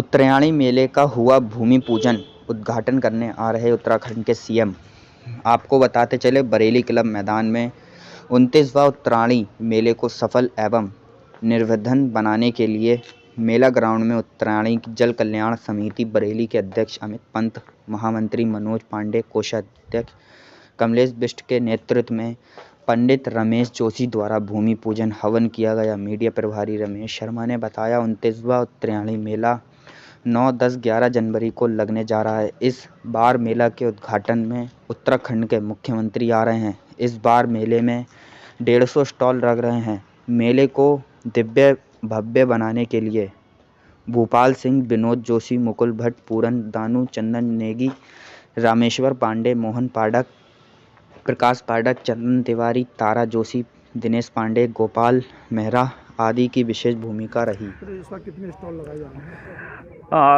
उत्तरायणी मेले का हुआ भूमि पूजन, उद्घाटन करने आ रहे उत्तराखंड के सीएम। आपको बताते चले बरेली क्लब मैदान में 29वां उत्तरायणी मेले को सफल एवं निर्विघ्न बनाने के लिए मेला ग्राउंड में उत्तरायणी जल कल्याण समिति बरेली के अध्यक्ष अमित पंत, महामंत्री मनोज पांडे, कोषाध्यक्ष कमलेश बिष्ट के नेतृत्व में पंडित रमेश जोशी द्वारा भूमि पूजन हवन किया गया। मीडिया प्रभारी रमेश शर्मा ने बताया, 29वां उत्तरायणी मेला 9, 10, 11 जनवरी को लगने जा रहा है। इस बार मेला के उद्घाटन में उत्तराखंड के मुख्यमंत्री आ रहे हैं। इस बार मेले में 150 स्टॉल लग रहे हैं। मेले को दिव्य भव्य बनाने के लिए भूपाल सिंह, विनोद जोशी, मुकुल भट्ट, पूरन दानू, चंदन नेगी, रामेश्वर पांडे, मोहन पाठक, प्रकाश पाठक, चंदन तिवारी, तारा जोशी, दिनेश पांडे, गोपाल मेहरा आदि की विशेष भूमिका रही। इस बार कितने स्टॉल लगाए जाएंगे?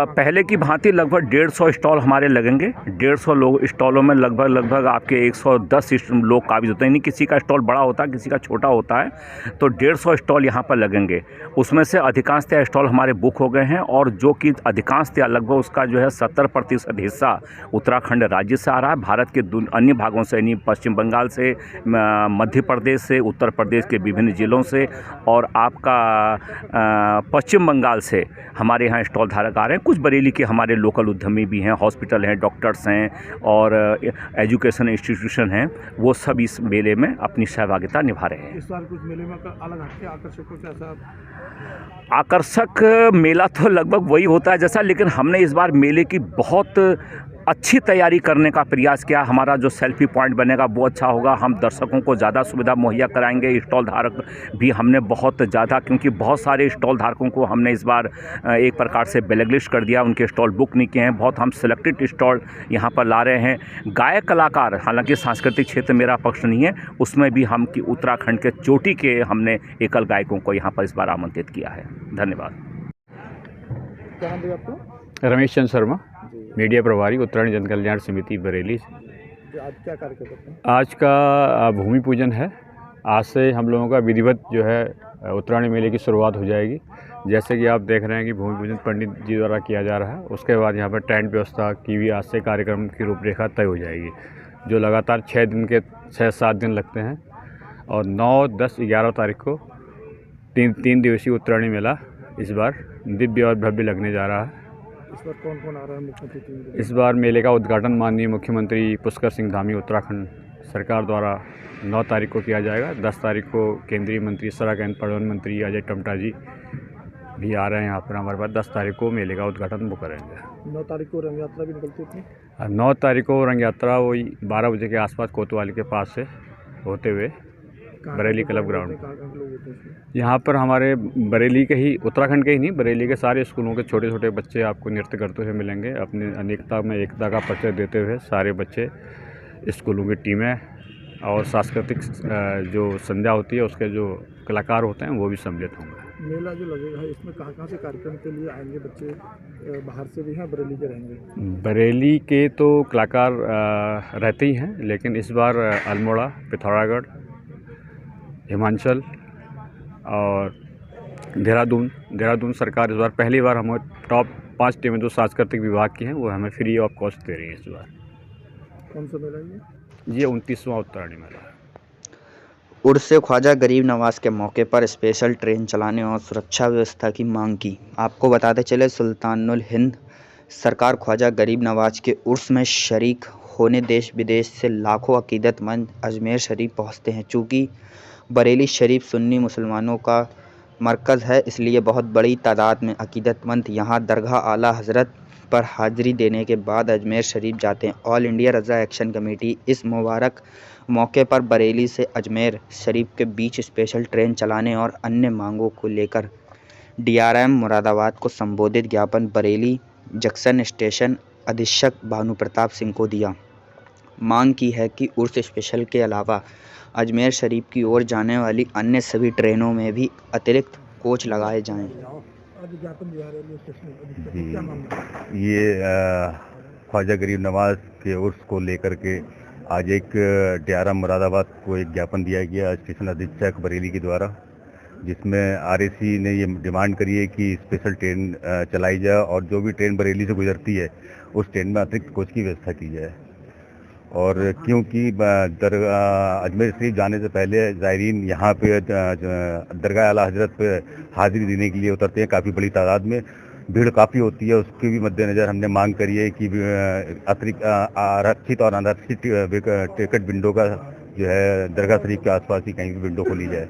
पहले की भांति लगभग 150 स्टॉल हमारे लगेंगे। 150 लोग स्टॉलों में लगभग आपके 110 लोग काबिज होते हैं। नहीं किसी का स्टॉल बड़ा होता है, किसी का छोटा होता है, तो 150 स्टॉल यहाँ पर लगेंगे। उसमें से अधिकांशतः स्टॉल हमारे बुक हो गए हैं और जो कि अधिकांशतः लगभग उसका जो है 70% हिस्सा उत्तराखंड राज्य से आ रहा है। भारत के अन्य भागों से यानी पश्चिम बंगाल से, मध्य प्रदेश से, उत्तर प्रदेश के विभिन्न ज़िलों से और आपका पश्चिम बंगाल से हमारे यहाँ स्टॉल धारक आ रहे हैं। कुछ बरेली के हमारे लोकल उद्यमी भी हैं, हॉस्पिटल हैं, डॉक्टर्स हैं और एजुकेशन इंस्टीट्यूशन हैं, वो सब इस मेले में अपनी सहभागिता निभा रहे हैं। इस बार कुछ मेले में अलग हटके आकर्षक कुछ ऐसा? आकर्षक मेला तो लगभग वही होता है जैसा, लेकिन हमने इस बार मेले की बहुत अच्छी तैयारी करने का प्रयास किया। हमारा जो सेल्फी पॉइंट बनेगा वो अच्छा होगा। हम दर्शकों को ज़्यादा सुविधा मुहैया कराएंगे। स्टॉल धारक भी हमने बहुत ज़्यादा, क्योंकि बहुत सारे स्टॉल धारकों को हमने इस बार एक प्रकार से ब्लैकलिस्ट कर दिया, उनके स्टॉल बुक नहीं किए हैं। बहुत हम सिलेक्टेड स्टॉल यहाँ पर ला रहे हैं। गायक कलाकार, हालांकि सांस्कृतिक क्षेत्र मेरा पक्ष नहीं है, उसमें भी हम कि उत्तराखंड के चोटी के हमने एकल गायकों को यहाँ पर इस बार आमंत्रित किया है। धन्यवाद। क्या नाम है आपको? रमेश चंद्र शर्मा, मीडिया प्रभारी, उत्तरायणी जन कल्याण समिति बरेली। आज क्या कार्यक्रम करते हैं? आज का भूमि पूजन है। आज से हम लोगों का विधिवत जो है उत्तरायणी मेले की शुरुआत हो जाएगी। जैसे कि आप देख रहे हैं कि भूमि पूजन पंडित जी द्वारा किया जा रहा है। उसके बाद यहाँ पर टेंट व्यवस्था की भी आज से कार्यक्रम की रूपरेखा तय हो जाएगी, जो लगातार 6-7 दिन लगते हैं। और 9, 10, 11 तारीख को तीन दिवसीय उत्तरायणी मेला इस बार दिव्य और भव्य लगने जा रहा है। इस बार कौन कौन आ रहा है मुख्यमंत्री? इस बार मेले का उद्घाटन माननीय मुख्यमंत्री पुष्कर सिंह धामी उत्तराखंड सरकार द्वारा 9 तारीख को किया जाएगा। 10 तारीख को केंद्रीय मंत्री सड़क एवं परिवहन मंत्री अजय टमटा जी भी आ रहे हैं यहाँ पर हमारे पास। 10 तारीख को मेले का उद्घाटन वो करेंगे। 9 तारीख को रंग यात्रा भी निकलती है। 9 तारीख को रंग यात्रा वही 12 बजे के आसपास कोतवाली के पास से होते हुए बरेली क्लब ग्राउंड। यहाँ पर हमारे बरेली के ही, उत्तराखंड के ही नहीं, बरेली के सारे स्कूलों के छोटे छोटे बच्चे आपको नृत्य करते हुए मिलेंगे। अपनी अनेकता में एकता का परिचय देते हुए सारे बच्चे, स्कूलों की टीमें और सांस्कृतिक जो संध्या होती है उसके जो कलाकार होते हैं वो भी सम्मिलित होंगे। मेला जो लगेगा है इसमें कहाँ से कार्यक्रम के लिए आएंगे बच्चे? बाहर से भी हैं, बरेली के रहेंगे? बरेली के तो कलाकार रहते ही हैं, लेकिन इस बार अल्मोड़ा, पिथौरागढ़, हिमाचल और देहरादून सरकार इस बार पहली बार हमें टॉप 5 टीमें जो सांस्कृतिक विभाग की हैं वो हमें फ्री ऑफ कॉस्ट दे रही हैं इस बार। कौन सा मेला ये 29वां उत्तरायणी मेला है। उर्स ख्वाजा गरीब नवाज के मौके पर स्पेशल ट्रेन चलाने और सुरक्षा व्यवस्था की मांग की। आपको बताते चले, सुल्तानुल हिंद सरकार ख्वाजा गरीब नवाज के उर्स में शरीक होने देश विदेश से लाखों अकीदतमंद अजमेर शरीफ पहुँचते हैं। चूँकि बरेली शरीफ सुन्नी मुसलमानों का मरकज़ है, इसलिए बहुत बड़ी तादाद में अकीदतमंद यहाँ दरगाह आला हज़रत पर हाज़िरी देने के बाद अजमेर शरीफ जाते हैं। ऑल इंडिया रज़ा एक्शन कमेटी इस मुबारक मौके पर बरेली से अजमेर शरीफ के बीच स्पेशल ट्रेन चलाने और अन्य मांगों को लेकर DRM मुरादाबाद को संबोधित ज्ञापन बरेली जंक्शन स्टेशन अधीक्षक भानु प्रताप सिंह को दिया। मांग की है कि उर्स स्पेशल के अलावा अजमेर शरीफ की ओर जाने वाली अन्य सभी ट्रेनों में भी अतिरिक्त कोच लगाए जाएं। ये ख्वाजा गरीब नवाज के उर्स को लेकर के आज एक DRM मुरादाबाद को एक ज्ञापन दिया गया स्टेशन अधीक्षक बरेली के द्वारा। जिसमें आरएसी ने ये डिमांड करी है कि स्पेशल ट्रेन चलाई जाए और जो भी ट्रेन बरेली से गुजरती है उस ट्रेन में अतिरिक्त कोच की व्यवस्था की जाए। और क्योंकि अजमेर शरीफ जाने से पहले ज़ायरीन यहाँ पे दरगाह आला हजरत पे हाजिरी देने के लिए उतरते हैं, काफ़ी बड़ी तादाद में भीड़ काफ़ी होती है। उसके भी मद्देनज़र हमने मांग करी है कि अतिरिक्त आरक्षित और अनारक्षित टिकट विंडो का जो है दरगाह शरीफ के आसपास ही कहीं भी विंडो खोली जाए।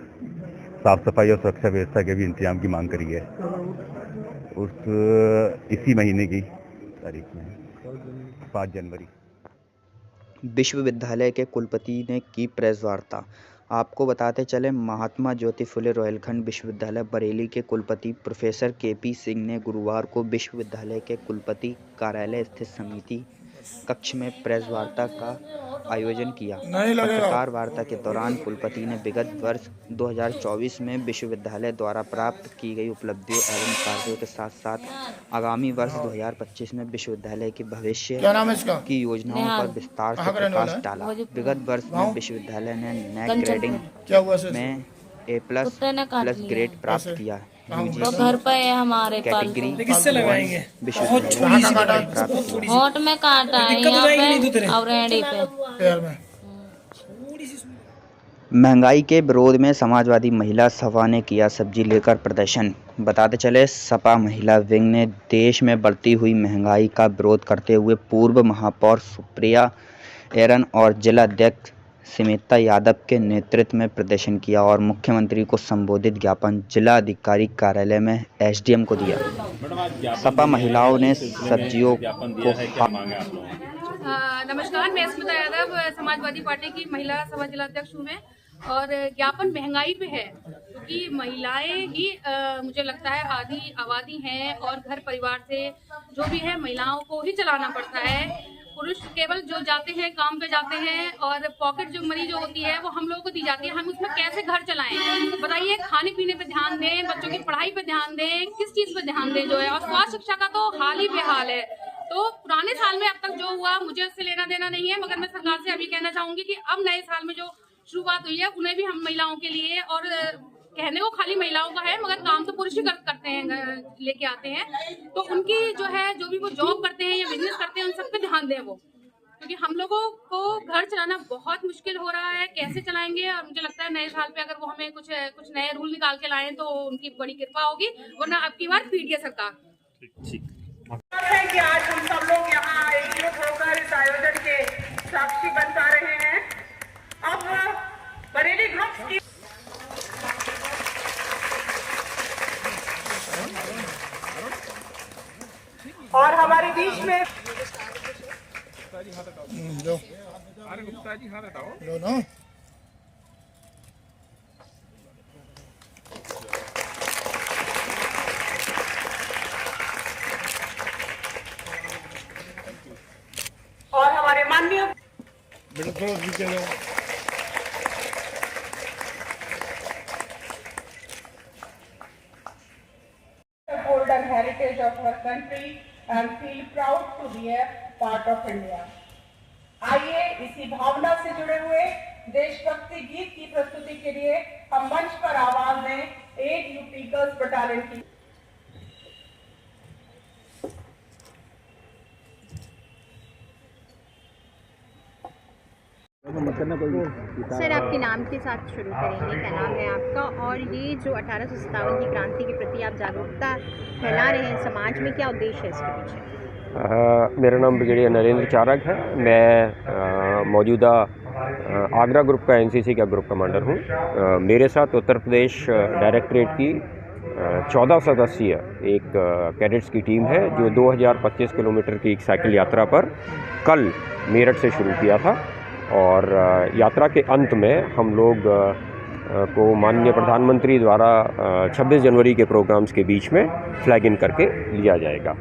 साफ सफाई और सुरक्षा व्यवस्था के भी इंतजाम की मांग करी है। इसी महीने की तारीख में 5 जनवरी। विश्वविद्यालय के कुलपति ने की प्रेस वार्ता। आपको बताते चले, महात्मा ज्योति फुले रोहिलखंड विश्वविद्यालय बरेली के कुलपति प्रोफेसर के.पी. सिंह ने गुरुवार को विश्वविद्यालय के कुलपति कार्यालय स्थित समिति कक्ष में प्रेस वार्ता का आयोजन किया। पत्रकार वार्ता के दौरान कुलपति ने विगत वर्ष 2024 में विश्वविद्यालय द्वारा प्राप्त की गई उपलब्धियों एवं कार्यों के साथ साथ आगामी वर्ष 2025 में विश्वविद्यालय के भविष्य की योजनाओं पर विस्तार से प्रकाश डाला। विगत वर्ष में विश्वविद्यालय ने नैक ग्रेडिंग में A++ ग्रेड प्राप्त किया। वो घर पे है हमारे पास। किससे लगाएंगे? बहुत छोटी सी कटाई। होंठ में काटा है यहाँ पे और रेडी पे। महंगाई के विरोध में समाजवादी महिला सपा ने किया सब्जी लेकर प्रदर्शन। बताते चले, सपा महिला विंग ने देश में बढ़ती हुई महंगाई का विरोध करते हुए पूर्व महापौर सुप्रिया एरन और जिला अध्यक्ष सीमिता यादव के नेतृत्व में प्रदर्शन किया और मुख्यमंत्री को संबोधित ज्ञापन जिला अधिकारी कार्यालय में एसडीएम को दिया। सपा महिलाओं ने सब्जियों को नमस्कार, मैं स्मिता यादव समाजवादी पार्टी की महिला सभा जिला अध्यक्ष हूँ मैं। और ज्ञापन महंगाई पे है क्योंकि महिलाएं ही मुझे लगता है आधी आबादी हैं और घर परिवार से जो भी है महिलाओं को ही चलाना पड़ता है। पुरुष केवल जो जाते हैं काम पे जाते हैं और पॉकेट जो मनी जो होती है वो हम लोगों को दी जाती है। हम उसमें कैसे घर चलाएं बताइए। खाने पीने पे ध्यान दें, बच्चों की पढ़ाई पे ध्यान दें, किस चीज पे ध्यान दें जो है। और स्वास्थ्य शिक्षा का तो हाल ही बेहाल है। तो पुराने साल में अब तक जो हुआ मुझे उससे लेना देना नहीं है, मगर मैं सरकार से अभी कहना चाहूंगी कि अब नए साल में जो शुरुआत हुई है उन्हें भी हम महिलाओं के लिए, और कहने को खाली महिलाओं का है मगर काम तो पुरुष ही करते हैं, लेके आते हैं। तो उनकी जो है जो भी वो जॉब करते हैं या बिजनेस करते हैं उन सब पे ध्यान दें वो, क्योंकि हम लोगों को घर चलाना बहुत मुश्किल हो रहा है। कैसे चलाएंगे? और मुझे लगता है नए साल पे अगर वो हमें कुछ नए रूल निकाल के लाएं तो उनकी बड़ी कृपा होगी, वरना अब की बार पीटीए सरकार। कि आज हम सब लोग यहाँ एकजुट होकर इस आयोजन के साक्षी बन पा रहे हैं। अब बरेली ग्रुप की और हमारे बीच में और हमारे माननीय golden heritage of our country and feel proud to be a part of India. आइए इसी भावना से जुड़े हुए देशभक्ति गीत की प्रस्तुति के लिए हम मंच पर आवाज दें 8 यूपी गर्ल्स बटालियन की। सर, आपके नाम के साथ शुरू करेंगे। क्या नाम है आपका? और ये जो 1857 की क्रांति के प्रति आप जागरूकता फैला रहे हैं समाज में, क्या उद्देश्य है इसके पीछे? मेरा नाम ब्रिगेडियर नरेंद्र चारक है। मैं मौजूदा आगरा ग्रुप का एनसीसी का ग्रुप कमांडर हूँ। मेरे साथ उत्तर प्रदेश डायरेक्टरेट की 14 सदस्यीय एक कैडेट्स की टीम है जो 2025 किलोमीटर की एक साइकिल यात्रा पर कल मेरठ से शुरू किया था। और यात्रा के अंत में हम लोग को माननीय प्रधानमंत्री द्वारा 26 जनवरी के प्रोग्राम्स के बीच में फ्लैग इन करके लिया जाएगा।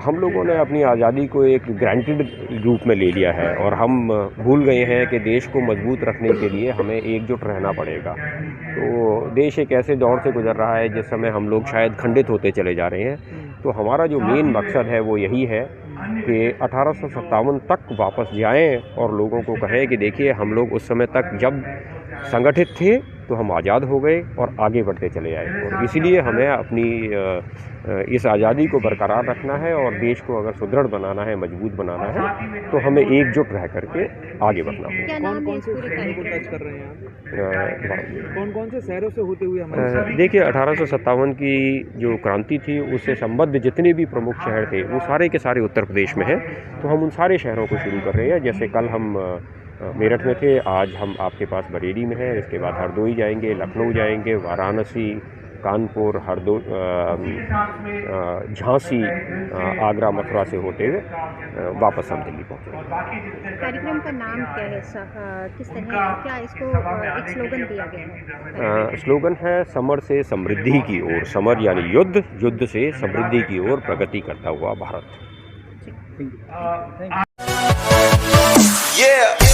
हम लोगों ने अपनी आज़ादी को एक ग्रांटेड रूप में ले लिया है और हम भूल गए हैं कि देश को मजबूत रखने के लिए हमें एकजुट रहना पड़ेगा। तो देश एक ऐसे दौर से गुजर रहा है जिस समय हम लोग शायद खंडित होते चले जा रहे हैं। तो हमारा जो मेन मकसद है वो यही है कि 1857 तक वापस जाएं और लोगों को कहें कि देखिए हम लोग उस समय तक जब संगठित थे तो हम आज़ाद हो गए और आगे बढ़ते चले आए। और इसीलिए हमें अपनी इस आज़ादी को बरकरार रखना है और देश को अगर सुदृढ़ बनाना है, मजबूत बनाना है, तो हमें एकजुट रह करके आगे बढ़ना होगा। क्या नाम है इस पूरे कार्यक्रम को टच कर रहे हैं आप? कौन कौन से शहरों से होते हुए हमारे देखिए 1857 की जो क्रांति थी उससे संबद्ध जितने भी प्रमुख शहर थे वो सारे के सारे उत्तर प्रदेश में हैं। तो हम उन सारे शहरों को शुरू कर रहे हैं। जैसे कल हम मेरठ में थे, आज हम आपके पास बरेली में हैं, इसके बाद हरदोई जाएंगे, लखनऊ जाएंगे, वाराणसी, कानपुर, झांसी, आगरा, मथुरा से होते हुए वापस हम दिल्ली पहुँचे। कार्यक्रम का नाम क्या है, किस तरह है, क्या इसको एक स्लोगन दिया गया है? स्लोगन है समर से समृद्धि की ओर। समर यानी युद्ध, युद्ध से समृद्धि की ओर प्रगति करता हुआ भारत। Yeah.